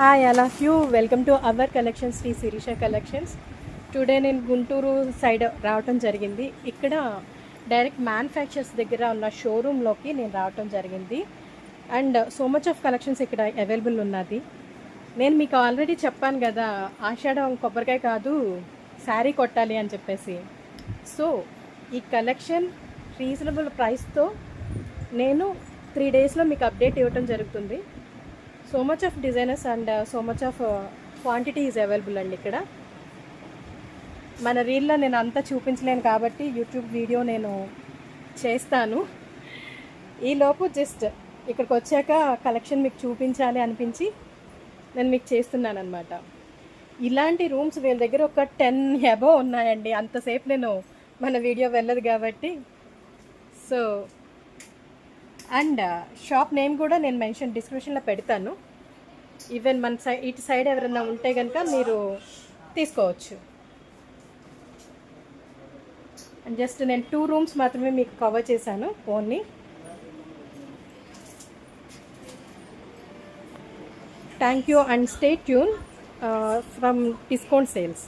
Hi all of you, welcome to our collections, Shri Sirisha collections. Today నేను Guntur side రావటం జరిగింది. ఇక్కడ డైరెక్ట్ మ్యానుఫ్యాక్చర్స్ దగ్గర ఉన్న షోరూంలోకి నేను రావటం జరిగింది. And so much of collections ఇక్కడ అవైలబుల్ ఉన్నది. నేను మీకు ఆల్రెడీ చెప్పాను కదా, ఆషాఢం కొబ్బరికాయ కాదు శారీ కొట్టాలి అని చెప్పేసి. సో ఈ కలెక్షన్ రీజనబుల్ ప్రైస్తో నేను 3 డేస్లో మీకు అప్డేట్ ఇవ్వటం జరుగుతుంది. So much of designers and so much of quantity is available అండి. ఇక్కడ మన రీల్లో నేను అంతా చూపించలేను కాబట్టి యూట్యూబ్ వీడియో నేను చేస్తాను. ఈలోపు జస్ట్ ఇక్కడికి వచ్చాక కలెక్షన్ మీకు చూపించాలి అనిపించి నేను మీకు చేస్తున్నాను అనమాట. ఇలాంటి రూమ్స్ వీళ్ళ దగ్గర ఒక 10 అబోవ్ ఉన్నాయండి. అంతసేపు నేను మన వీడియో వెళ్ళదు కాబట్టి. సో అండ్ షాప్ నేమ్ కూడా నేను మెన్షన్ డిస్క్రిప్షన్లో పెడతాను. ఈవెన్ మన ఇటు సైడ్ ఎవరైనా ఉంటే కనుక మీరు తీసుకోవచ్చు. అండ్ జస్ట్ నేను 2 రూమ్స్ మాత్రమే మీకు కవర్ చేశాను only. Thank you and stay tune from discount sales.